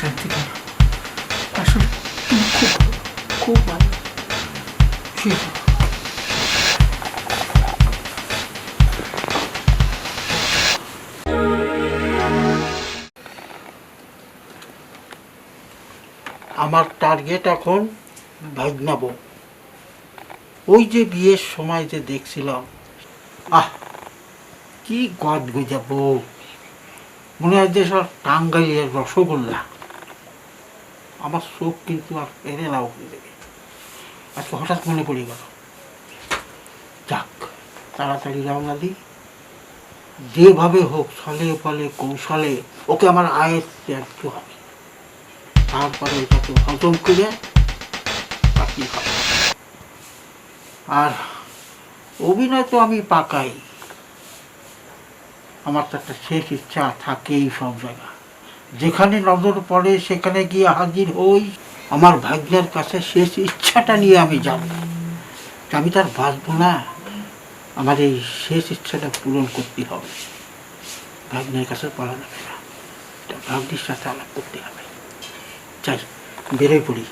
শান্তি কেন? আসলে তুমি খুব ভালো, খুব ভালো। শুয়ে পড়ো। আমার টার্গেট এখন ভাগনা বউ। ওই যে বিয়ের সময় যে দেখছিলাম, আহ কি গদ গুজা বউ, মনে হয় যে সব টাঙ্গাইলের রসগোল্লা। আমার চোখ কিন্তু আর এড়ে নাও হয়ে যাবে। আজকে হঠাৎ মনে পড়ে গেল, যাক তাড়াতাড়ি রওনা দিই, যেভাবে হোক ছলে ফলে কৌশলে ওকে আমার আয়ত্তে আনতে হবে। তারপরে ওটাকে হজম করে বাকি হবে। আর অভিনয় তো আমি পাকাই, আমার তো একটা শেষ ইচ্ছা থাকেই সব জায়গা, যেখানে নজর পড়ে সেখানে গিয়ে হাজির হই। আমার ভাগ্যের কাছে শেষ ইচ্ছাটা নিয়ে আমি যাব, আমি তার বাঁচবো না, আমার এই শেষ ইচ্ছাটা পূরণ করতে হবে। ভাগ্নের কাছে পড়া যাবে না, ভাগ্নির সাথে আলাপ করতে হবে। চাই বেরোয় পড়ি,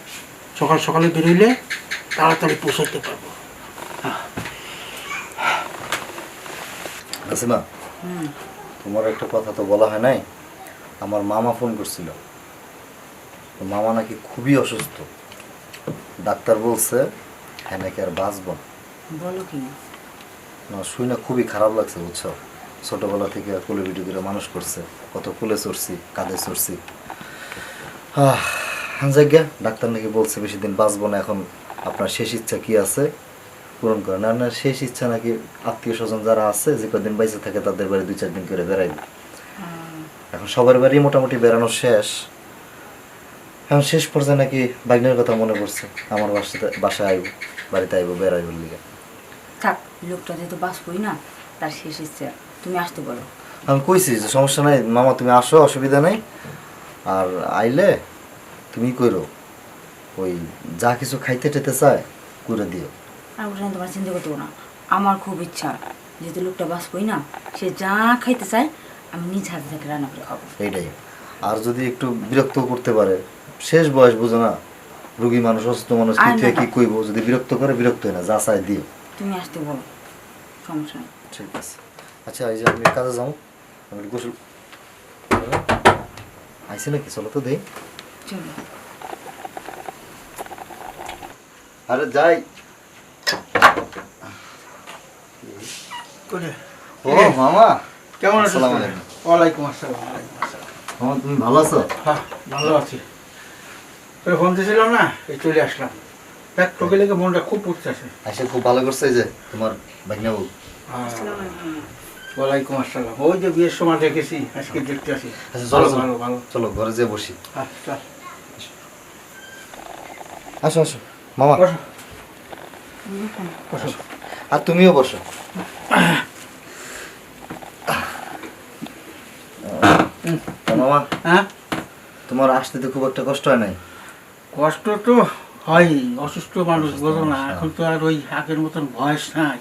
সকাল সকালে বেরোইলে তাড়াতাড়ি পৌঁছাতে পারবো। নাসিমা, তোমার একটা কথা তো বলা হয় নাই। আমার মামা ফোন করছিল, মামা নাকি খুবই অসুস্থ। ডাক্তার বলছে হ্যাঁ নাকি আর বাঁচব না। বলো কি না, শুই না খুবই খারাপ লাগছে বুঝছো। ছোটবেলা থেকে কোলে ভিডিও করে মানুষ করছে, কত কোলে চড়ছি, কাঁধে চড়ছি। জায়গা ডাক্তার নাকি বলছে বেশি দিন বাঁচবো না। এখন আপনার শেষ ইচ্ছা কি আছে পূরণ করেন। আপনার শেষ ইচ্ছা নাকি আত্মীয় স্বজন যারা আছে যে কদিন বাইচে থাকে তাদের বাড়ি 2-4 দিন করে বেড়াইবে। এখন সবার বাড়ি মোটামুটি বেড়ানো শেষ। এখন শেষ পর্যায়ে নাকি বাইনের কথা মনে পড়ছে, আমার বাসায় আইব, বাড়িতে আইব বেড়াইব লিগে। থাক, লোকটা যেহেতু বাঁচবই না, তার শেষ ইচ্ছা, তুমি আসতে বলো। আমি কইছি যে সমস্যা নাই মামা, তুমি আসো, অসুবিধা নেই। আর আইলে তুমি কইরো, ওই যা কিছু খাইতে টেতে চায় করে দিও। আর ওটা নিয়ে তোমার চিন্তা করতে হবে না। আমার খুব ইচ্ছা, যেহেতু লোকটা বাঁচবই না, সে যা খাইতে চায় আমি নিজ হাতে থেকে রান্না করে খাবো। এইটাই। আর যদি একটু বিরক্ত করতে পারে, শেষ বয়স বুঝো না, রুগী মানুষ, অসুস্থ মানুষ, কি থেকে কি কইব, যদি বিরক্ত করে বিরক্ত হয় না, যা চাই দিও। তুমি আসতে বলো, সমস্যা নেই। ঠিক আছে। আচ্ছা, এই যে আমি কাজে যাও, আমি একটু গোসল আইসি নাকি, চলো তো দেই। চলো। আরে যাই। ও মামা, কেমন আছো? আসসালামু আলাইকুম। ওয়ালাইকুম আসসালাম। ওয়ালাইকুম আসসালাম। মামা তুমি ভালো আছো? হ্যাঁ, ভালো আছি। তোর ফোন দিয়েছিলাম না, এই চলে আসলাম। দেখ তোকে লেগে মনটা খুব পড়তেছে। আইসা খুব ভালো করছে। এই যে তোমার ভাগ্না বউ। ওয়ালাইকুম আসসালাম। ওই যে বিয়ের সময় দেখেছি, আজকে দেখতে আসি। আচ্ছা চলো চলো ভালো ভালো। চলো ঘরে যেয়ে বসি। হ্যাঁ চল। আসো আসো মামা, বসো বসো। আর তুমিও বসো। মামা, হ্যাঁ, তোমার আসতে তো খুব একটা কষ্ট হয় নাই? কষ্ট তো হয়, অসুস্থ মানুষ বোঝো না, এখন তো আর ওই আগের মতন বয়স নাই,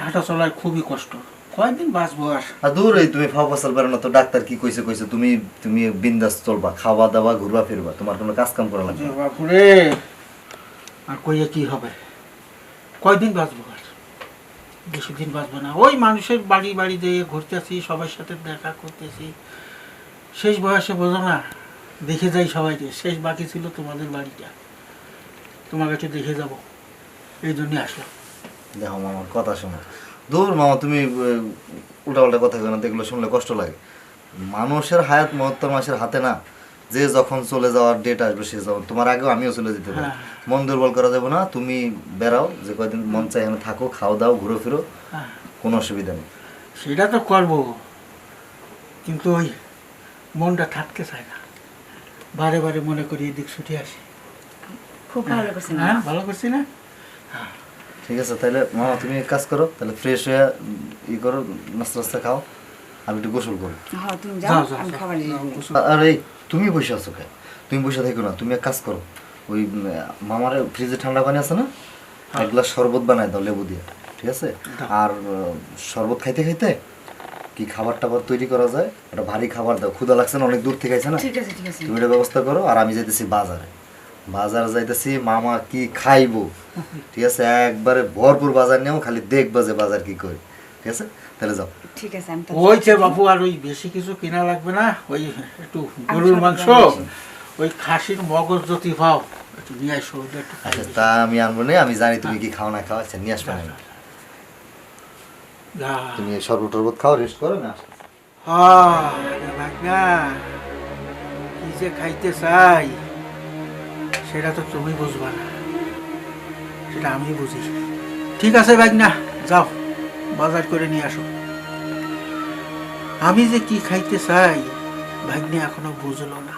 হাঁটা চলায় খুবই কষ্ট। কয়েকদিন বাঁচবো আর। আর দূর, এই তুমি ফাও ফসল বেরো না তো, ডাক্তার কি কইছে কইছে, তুমি তুমি বিন্দাস চলবা, খাওয়া দাওয়া, ঘুরবা ফিরবা, তোমার কোনো কাজ কাম করা লাগবে না। বাপুরে, আর কইয়া কি হবে, কয়দিন বাঁচবো আর, বেশি দিন বাঁচবো না। ওই মানুষের বাড়ি বাড়ি দিয়ে ঘুরতেছি, সবার সাথে দেখা করতেছি, শেষ বয়সে বোঝো না, দেখে যাই সবাইকে। শেষ বাকি ছিল তোমাদের বাড়িটা, তোমার কাছে দেখে যাব, এই জন্যই আসলাম। দেখো মামার কথা শোনো। দূর মামা, তুমি উল্টাপাল্টা কথা কেন, দেখলে শুনলে কষ্ট লাগে। মানুষের হায়াত মহত্তর মাসের হাতে না, যে যখন চলে যাওয়ার ডেট আসবে সে যখন, তোমার আগেও আমিও চলে যেতে পারি। মন দুর্বল করা যাবে না, তুমি বেড়াও, যে কয়দিন মন চাই এখানে থাকো, খাও দাও, ঘুরো ফিরো, কোনো অসুবিধা নেই। সেটা তো করবো, কিন্তু ওই মনটা থাকতে চায় না, বারে বারে মনে করি এদিক ছুটে আসি। খুব ভালো করছি না? হ্যাঁ, ভালো করছি না? ঠিক আছে, তাহলে মামা তুমি এক কাজ করো, তাহলে ফ্রেশ হয়ে ই করো, নাস্তা টাস্তা খাও, আমি একটু গোসল করবো। হ্যাঁ, তুমি যাও, যাও, যাও, আমি যাও। খাবার নিয়ে আসবো। আর এই তুমি বসে আছো কে? তুমি বসে থাকো না, তুমি এক কাজ করো, ওই মামার ফ্রিজে ঠান্ডা পানি আছে না, এক গ্লাস শরবত বানাই দাও লেবু দিয়ে, ঠিক আছে? আর শরবত খাইতে খাইতে কি খাবার টাবার তৈরি করা যায়, একটা ভারী খাবার দাও, ক্ষুধা লাগছে না, অনেক দূর থেকে আইছে না। ঠিক আছে ঠিক আছে। তুমি এটা ব্যবস্থা করো, আর আমি যাইতেছি বাজারে। বাজার যাইতেছি, মামা কি খাইবো, ঠিক আছে, একবারে ভরপুর বাজার নেও, খালি দেখবা যে বাজার কি করে, ঠিক আছে? তাহলে যাও। ঠিক আছে আমি ওই যে বাবু, আর ওই বেশি কিছু কিনা লাগবে না, ওই একটু গরুর সব মাংস, নিয়ে আসি। ওই খাসির মগজ যদি পাও একটু নিয়ে আসো, ওটা একটু খাই আচ্ছা দিই। তা আমি আনবো না, আমি জানি তুমি কি খাও না খাও, আচ্ছা নিয়ে আসবে না। যা। তুমি শরবত টরবত খাও, রেস্ট করো না। ভাগনা, কি যে খাইতে চাই সেটা তো তুমি বুঝবা না, সেটা আমি বুঝি। ঠিক আছে ভাগনা, যাও বাজার করে নিয়ে আসো। আমি যে কি খাইতে চাই ভাগ্নে এখনো বুঝলো না।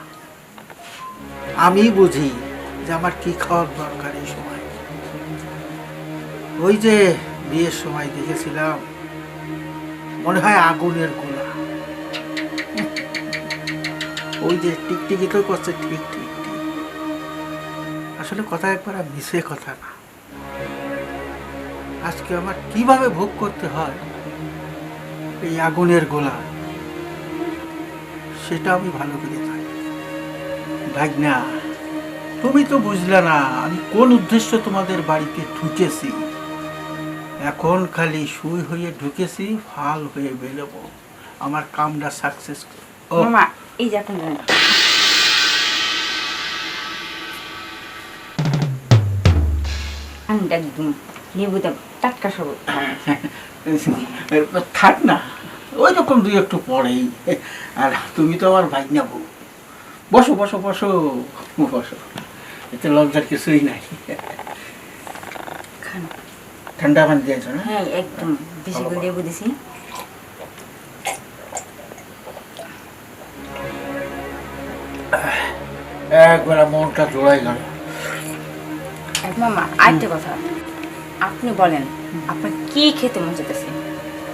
আমি বুঝি যে আমার কি খাওয়ার দরকার এই সময়। ওই যে বিয়ের সময় দেখেছিলাম, মনে হয় আগুনের গোলা, ওই যে টিকটিকি তো করছে, ঠিক ঠিক ঠিক। আসলে কথা একবার মিশে কথা না। আজকে আমার কিভাবে ভোগ করতে হয় এই আগুনের গোলা, সেটা আমি ভালো করে জানি। ভাগনা, তুমি তো বুঝলে না আমি কোন উদ্দেশ্য তোমাদের বাড়িতে ঢুকেছি। এখন খালি সুই হয়ে ঢুকেছি, ফাল হয়ে বেরোবো, আমার কামটা সাকসেস। ও মামা এই যে এখন ঠান্ডা একদম লেবুটা টাটকা শরবত। থাক না, ওই রকম দুই একটু পরেই। আর তুমি তো আমার ভাগনা বউ, বসো বসো বসো বসো, এতে লজ্জার কিছুই নাই। খান। ঠান্ডা পানি দিয়েছো না? হ্যাঁ একদম বেশি করে লেবু দিছি। একবার মনটা জোড়াই গেল। মামা আরেকটা কথা, আপনি বলেন আপনার কি খেতে মন চাইতেছে,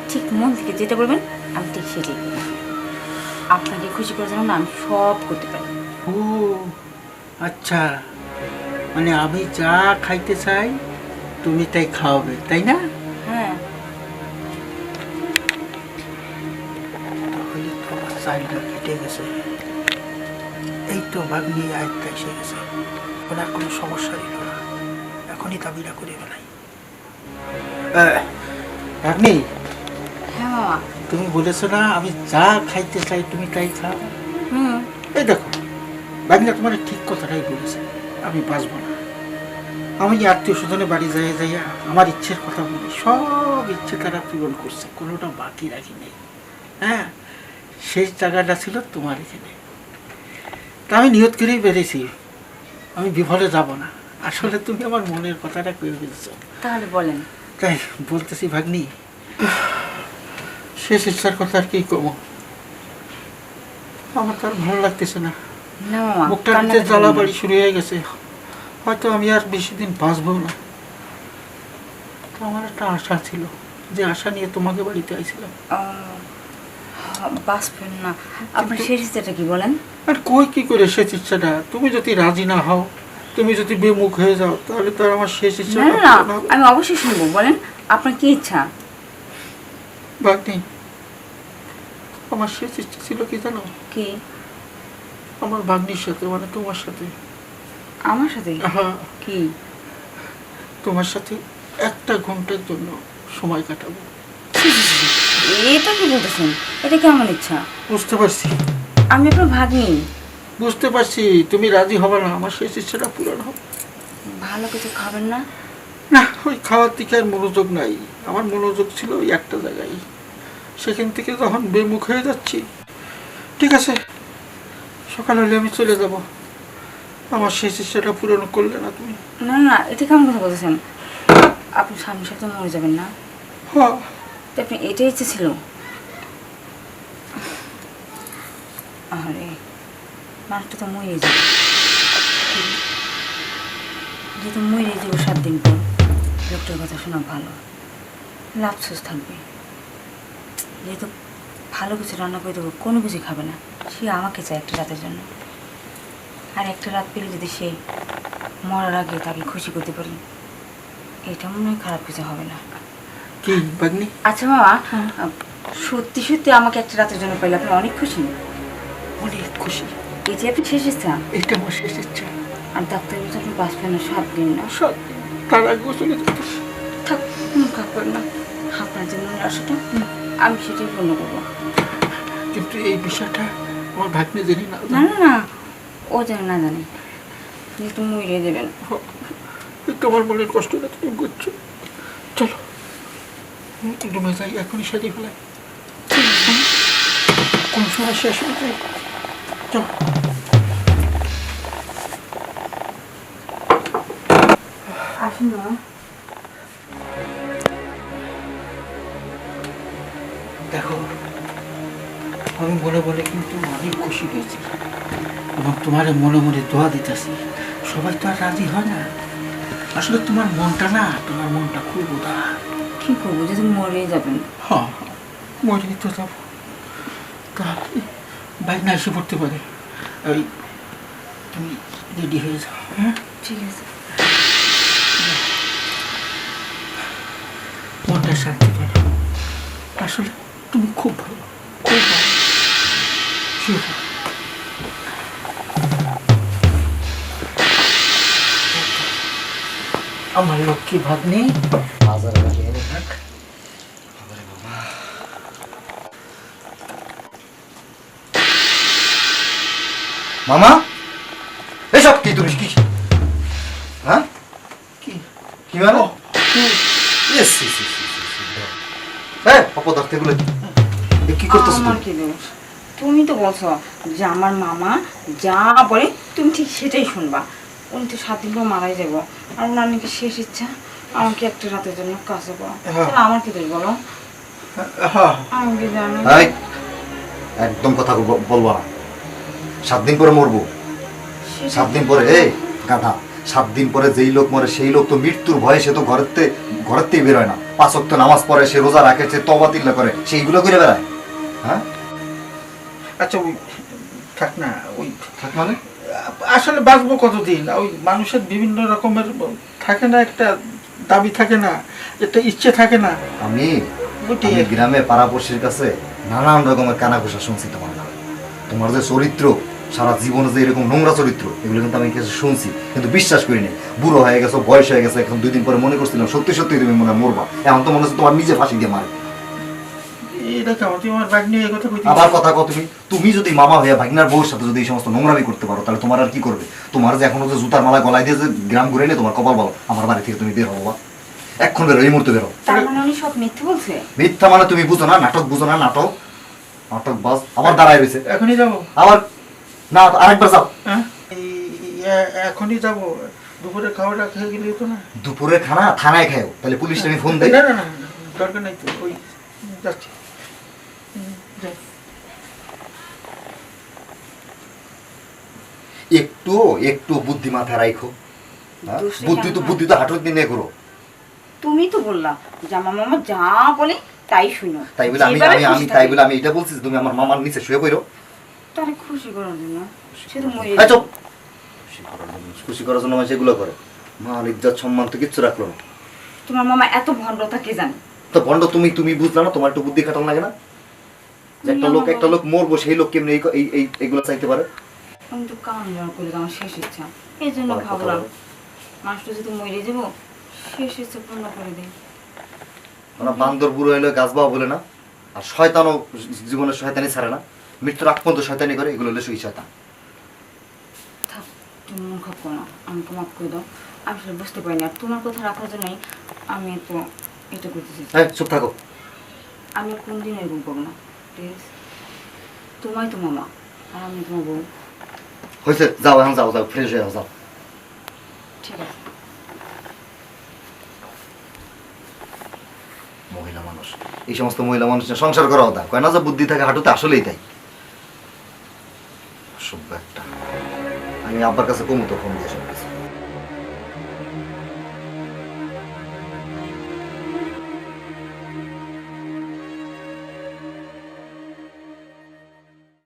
ঠিক মন থেকে যেটা বলবেন আমি ঠিক সেটাই করব। আপনাকে খুশি করার জন্য না আমি সব করতে পারি। ও আচ্ছা, মানে আমি যা খাইতে চাই তুমি তাই খাওয়াবে, তাই না? হ্যাঁ তাহলে তো আমার চাইলটা কেটে গেছে। এই তো ভাগ্নি আয়ত্তা এসে গেছে, ওনার কোনো সমস্যা দিল না, এখনই দাবিটা করে ফেলাই। ভাগ্নি, হ্যাঁ মামা। তুমি বলেছো না আমি যা খাইতে চাই তুমি তাই খাও। হুম এই দেখো ভাগ্না, তোমার ঠিক কথাটাই বলেছে, আমি বাঁচবো না। আমি আত্মীয় স্বজনের বাড়ি যাইয়া যাইয়া আমার ইচ্ছের কথা বলি, সব ইচ্ছে তারা পূরণ করছে, কোনোটা বাকি রাখি নেই। হ্যাঁ, শেষ জায়গাটা ছিল তোমার এখানে। তা আমি নিয়ত করেই বেরিয়েছি, আমি বিফলে যাব না। আসলে তুমি আমার মনের কথাটা কয়ে ফেলছো। তাহলে বলেন। তাই বলতেছি ভাগ্নি, শেষ ইচ্ছার কথা আর কি কমো, আমার তো আর ভালো লাগতেছে না। না মামা মুখটা কান্না নিতে করবেন জ্বালা না। বাড়ি শুরু হয়ে গেছে, হয়তো আমি আর বেশি দিন বাঁচবো না। তো আমার একটা আশা ছিল, যে আশা নিয়ে তোমাকে বাড়িতে আইছিলাম। বাঁচবেন না, আপনার শেষ ইচ্ছাটা কি বলেন? আর কই কি করে শেষ ইচ্ছাটা, তুমি যদি রাজি না হও, তুমি যদি বিমুখ হয়ে যাও, তাহলে তো আর আমার শেষ ইচ্ছা না না না, আমি অবশ্যই শুনবো, বলেন আপনার কি ইচ্ছা? ভাগ্নি, আমার শেষ ইচ্ছা ছিল কি জানো? কি? আমার ভাগ্নির সাথে, মানে তোমার সাথে, আমার সাথে? হ্যাঁ, কি? তোমার সাথে একটা ঘন্টার জন্য সময় কাটাবো। এটা কি বলতেছেন? এটা কেমন ইচ্ছা? বুঝতে পারছি, আমি আপনার ভাগ্নি। বুঝতে পারছি তুমি রাজি হবে না, আমার শেষ ইচ্ছাটা পূরণ হবে। ভালো কিছু খাবেন না? না, ওই খাওয়ার দিকে আর মনোযোগ নাই, আমার মনোযোগ ছিল ওই একটা জায়গায়। সেখান থেকে যখন বেমুখ হয়ে যাচ্ছি, ঠিক আছে সকাল হলে আমি চলে যাব, আমার শেষ ইচ্ছাটা পূরণ করলে না তুমি। না না, এটা কেমন কথা বলতেছেন? আপনি স্বামীর সাথে মরে যাবেন না? হ্যাঁ, তো আপনি এটাই ইচ্ছে ছিল? আরে মানুষটা তো মরে যাবে, যেহেতু মরে যাবো 7 দিন পর, লোকটার কথা শোনা ভালো, লাভসুস থাকবে। যেহেতু ভালো কিছু রান্না করে দেবো, কোনো কিছু খাবে না, সে আমাকে চায় একটা রাতের জন্য। আর একটা রাত পেলে যদি সে মরার আগে তাকে খুশি করতে পারি, এটা মনে হয় খারাপ কিছু হবে না। কি ভাগ্নি? আচ্ছা মামা, সত্যি সত্যি আমাকে একটা রাতের জন্য পাইলে আপনি অনেক খুশি। অনেক খুশি। এই যে আপনি শেষ ইচ্ছা, এটা আমার শেষ ইচ্ছা। আর ডাক্তার বলছে আপনি বাঁচবেন না 7 দিন না। সব তার আগে চলে যেতে। থাক, কাপড় না, আপনার যে মনের আশাটা আমি সেটাই পূর্ণ করবো। কিন্তু এই বিষয়টা আমার ভাগ্নে জানি না। না না না, ও যেন না জানে, যেহেতু মরিয়ে দেবেন। একটু আমার মনের কষ্টটা তুমি করছো। চলো রুমে যাই, এখনই সাজিয়ে ফেলাই। কোন সময় শেষ হয়ে যায়। চলো। আসুন না। দেখো, আমি মনে মনে কিন্তু অনেক খুশি হয়েছি এবং তোমার মনে মনে দোয়া দিতেছি। সবাই তো আর রাজি হয় না। আসলে তোমার মনটা না, তোমার মনটা খুব উদার। কি করবো, যদি মরে যাবেন। হ্যাঁ, মরে তো যাবো। তা বাইক না এসে পড়তে পারে। ওই তুমি রেডি হয়ে যাও। হ্যাঁ, ঠিক আছে। মনটা শান্তি পাবে। আসলে তুমি খুব ভালো, খুব ভালো। শুয়ে পড়ো। আমার লক্ষ্মী ভাগ্নে বাজারে রাখি এনে থাক। বাবারে বাবা। মামা, এসব কি তুমি কি? হ্যাঁ, কি কি মানে? ও, কি- yes, yes, yes, yes, yes. হ্যাঁ, অপদার্থ এগুলো কি করতেছো আমার তুমি? কি দোষ? তুমি তো বলছো যে আমার মামা যা বলে তুমি ঠিক সেটাই শুনবা। উনি তো 7 দিন পর মারাই যাবো, আর ওনার নাকি শেষ ইচ্ছা আমাকে একটা রাতের জন্য কাছে পাওয়া। হ্যাঁ। তাহলে আমার কি দোষ বলো? হ্যাঁ, আমি কি জানি? এই, একদম কথা বলবো না। 7 দিন পরে মরবো। শেষ 7 দিন পরে, এই গাধা, 7 দিন পরে যেই লোক মরে সেই লোক তো মৃত্যুর ভয়ে সে তো ঘরেতেই বেরোয় না। 5 ওয়াক্ত নামাজ পড়ে, সে রোজা রাখে, সে তওবা তিল্লা করে, সেইগুলো করে বেড়ায়। হ্যাঁ, আচ্ছা ওই থাক না। ওই থাক মানে? আসলে বাঁচবো কতদিন? ওই মানুষের বিভিন্ন রকমের থাকে না, একটা দাবি থাকে না, একটা ইচ্ছে থাকে না। আমি ওইটাই আমি আর কি। গ্রামে পাড়াপড়শির কাছে নানান রকমের কানাঘুষা শুনছি তোমার নামে। তোমার যে চরিত্র, সারা জীবনে যে এরকম নোংরা চরিত্র, এগুলো কিন্তু আমি কিছু শুনছি, কিন্তু বিশ্বাস করিনি। বুড়ো হয়ে গেছো, বয়স হয়ে গেছে, এখন 2 দিন পরে মনে করছিলাম সত্যি সত্যি তুমি মনে হয় মরবা। এখন তো মনে হচ্ছে তোমার নিজে ফাঁসি দিয়ে মারে। এটা কেমন? তুমি আমার ব্যাগ নিয়ে এই কথা কইতে আবার কথা কও তুমি? তুমি যদি মামা হইয়া ভাগনার বউর সাথে যদি এই সমস্ত নোংরামি করতে পারো, তাহলে তোমার আর কি করবে? তোমার যে এখনো যে জুতার মালা গলায় দিয়ে যে গ্রাম ঘুরে নিয়ে তোমার কপাল বলো। আমার বাড়ি থেকে তুমি বের হবো বা এক্ষণ বেরো, এই মুহূর্তে বেরো। তার মানে উনি সব মিথ্যে বলছে? মিথ্যা মানে তুমি বুঝো না, নাটক বুঝো না, নাটক নাটক বাস আবার দাঁড়ায় রয়েছে। এখনই যাবো? আবার না, আরেকবার যাও। হ্যাঁ, এখনই যাবো। দুপুরে খাওয়াটা খেয়ে গেলেই তো না। দুপুরে খানা থানায় খাও, তাহলে পুলিশটা আমি ফোন দেই। না না না, দরকার নাই তো। ওই যাচ্ছি। যাই। একটু একটু বুদ্ধি মাথায় রাখো। হ্যাঁ? দোষটা বুদ্ধি তো কেমন? বুদ্ধি তো হাঁটুর দিনে করো। তুমি তো বললা যে আমার মামা যা বলে তাই শুনো। তাই বলে আমি যেভাবে আমি আমি খুশি তাই থাকে। বলে আমি এটা বলছি যে তুমি আমার মামার নিচে শুয়ে পড়ো। তারে খুশি করার জন্য সে তো মরে এই চুপ। খুশি করার জন্য মানুষ এগুলো করে। মান ইজ্জত সম্মান তো কিচ্ছু রাখলো না। তোমার মামা এত ভণ্ডতা কে জানে? তো ভণ্ড তুমি বুঝলা না? তোমার একটু বুদ্ধি খাটানো লাগে না? যে একটা লোক মরবো, সেই লোক কেমনি এইগুলো চাইতে পারে? আমি তো কাম জ্বর করে আমার শেষ ইচ্ছা, এই জন্য আবার কথা ভাবলাম বলো। মানুষটা যদি মরে যাবো শেষ ইচ্ছা পূর্ণ করে দিই। আমরা বান্দর বুড়ো হইলে গাছ বাবা বলে না, আর শয়তানও জীবনে শয়তানি ছাড়ে না, মৃত্যুর আগ পর্যন্ত শয়তানি করে, এগুলো হলে সুই শয়তান। থাক, তুমি মন খাপ করো না, আমাকে মাফ করে দাও। আমি আসলে বুঝতে পারিনি, আর তোমার কথা রাখার জন্যই আমি তো এটা করতে চাইছি। হ্যাঁ, চুপ থাকো। আমি আর কোনদিন এরকম করবো না, প্লিজ। তোমায় তো মামা, আর আমি তোমার বউ। হয়েছে, যাও এখন, যাও যাও, ফ্রেশ হয়ে যাও। ঠিক আছে। মহিলা মানুষ, এই সমস্ত মহিলা মানুষের সংসার করা কথা কয় না যে বুদ্ধি থাকে হাঁটুতে, আসলেই তাই। সভ্য একটা। আমি আব্বার কাছে কমু তো ফোন দিয়ে সব কিছু।